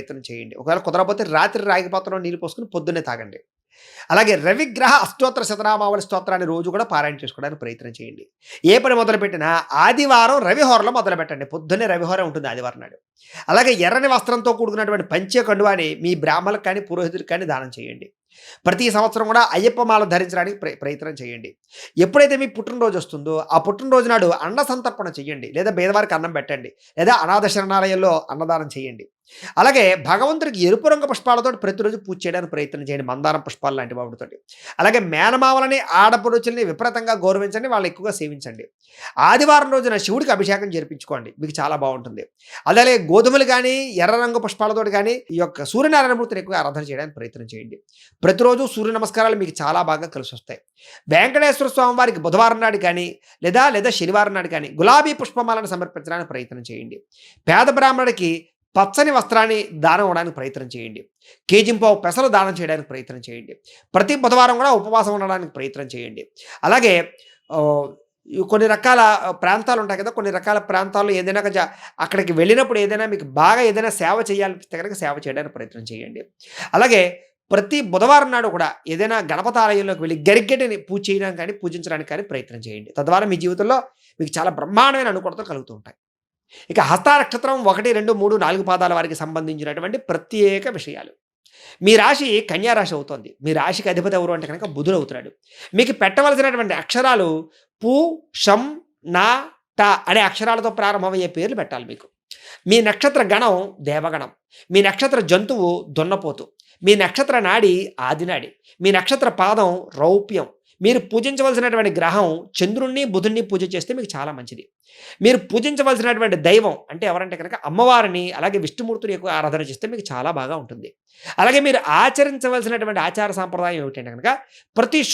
ప్రయత్నం చేయండి. ఒకవేళ కుదరకపోతే రాత్రి రాగి పాత్రలో నీళ్ళు పోసుకొని పొద్దున్నే తాగండి. అలాగే రవిగ్రహ అష్టోత్తర శతనామావళి స్తోత్రాన్ని రోజు కూడా పారాయణ చేసుకోవడానికి ప్రయత్నం చేయండి. ఏ పని మొదలుపెట్టినా ఆదివారం రవిహోరలో మొదలుపెట్టండి. పొద్దున్నే రవిహోర ఉంటుంది ఆదివారం నాడు. అలాగే ఎర్రని వస్త్రంతో కూడుకున్నటువంటి పంచె కండువాని మీ బ్రాహ్మణులకు కానీ, పురోహితులకు కానీ దానం చేయండి. ప్రతి సంవత్సరం కూడా అయ్యప్ప మాల ధరించడానికి ప్రయత్నం చేయండి. ఎప్పుడైతే మీ పుట్టినరోజు వస్తుందో, ఆ పుట్టినరోజు నాడు అన్న సంతర్పణ చేయండి. లేదా పేదవారికి అన్నం పెట్టండి. లేదా అనాథ శరణాలయంలో అన్నదానం చేయండి. అలాగే భగవంతుడికి ఎరుపు రంగు పుష్పాలతో ప్రతిరోజు పూజ చేయడానికి ప్రయత్నం చేయండి. మందారం పుష్పాలు లాంటి వాటితోటి. అలాగే మేనమావలని, ఆడపడుచుల్ని విపరీతంగా గౌరవించండి. వాళ్ళని ఎక్కువగా సేవించండి. ఆదివారం రోజున శివుడికి అభిషేకం జరిపించుకోండి. మీకు చాలా బాగుంటుంది. అలాగే గోధుమలు కానీ, ఎర్ర రంగు పుష్పాలతోటి కానీ ఈ యొక్క సూర్యనారాయణమూర్తిని ఎక్కువగా ఆరాధన చేయడానికి ప్రయత్నం చేయండి. ప్రతిరోజు సూర్య నమస్కారాలు మీకు చాలా బాగా కలిసి వస్తాయి. వెంకటేశ్వర స్వామి వారికి బుధవారం నాడు కానీ లేదా శనివారం నాడు కానీ గులాబీ పుష్పమాలను సమర్పించడానికి ప్రయత్నం చేయండి. పేద బ్రాహ్మణుడికి పచ్చని వస్త్రాన్ని దానం ఇవ్వడానికి ప్రయత్నం చేయండి. కేజింపావు పెసలు దానం చేయడానికి ప్రయత్నం చేయండి. ప్రతి బుధవారం కూడా ఉపవాసం ఉండడానికి ప్రయత్నం చేయండి. అలాగే కొన్ని రకాల ప్రాంతాలు ఉంటాయి కదా, కొన్ని రకాల ప్రాంతాల్లో ఏదైనా అక్కడికి వెళ్ళినప్పుడు ఏదైనా మీకు బాగా ఏదైనా సేవ చేయాలనిపిస్తే కనుక సేవ చేయడానికి ప్రయత్నం చేయండి. అలాగే ప్రతి బుధవారం నాడు కూడా ఏదైనా గణపతి ఆలయంలోకి వెళ్ళి గరిగెడ్డని పూజ చేయడానికి కానీ, పూజించడానికి కానీ ప్రయత్నం చేయండి. తద్వారా మీ జీవితంలో మీకు చాలా బ్రహ్మాండమైన అనుకూలతలు కలుగుతూ ఉంటాయి. ఇక హస్త నక్షత్రం 1, 2, 3, 4 పాదాల వారికి సంబంధించినటువంటి ప్రత్యేక విషయాలు. మీ రాశి కన్యా రాశి అవుతోంది. మీ రాశికి అధిపతి ఎవరు అంటే కనుక బుధుడు అవుతున్నాడు. మీకు పెట్టవలసినటువంటి అక్షరాలు పు, షం, నా, ట అనే అక్షరాలతో ప్రారంభమయ్యే పేర్లు పెట్టాలి మీకు. మీ నక్షత్ర గణం దేవగణం. మీ నక్షత్ర జంతువు దున్నపోతు. మీ నక్షత్ర నాడి ఆదినాడి. మీ నక్షత్ర పాదం రౌప్యం. మీరు పూజించవలసినటువంటి గ్రహం చంద్రుణ్ణి, బుధుణ్ణి పూజ చేస్తే మీకు చాలా మంచిది. మీరు పూజించవలసినటువంటి దైవం అంటే ఎవరంటే కనుక అమ్మవారిని, అలాగే విష్ణుమూర్తిని ఎక్కువ ఆరాధన చేస్తే మీకు చాలా బాగా ఉంటుంది. అలాగే మీరు ఆచరించవలసినటువంటి ఆచార సాంప్రదాయం ఏమిటంటే కనుక ప్రతి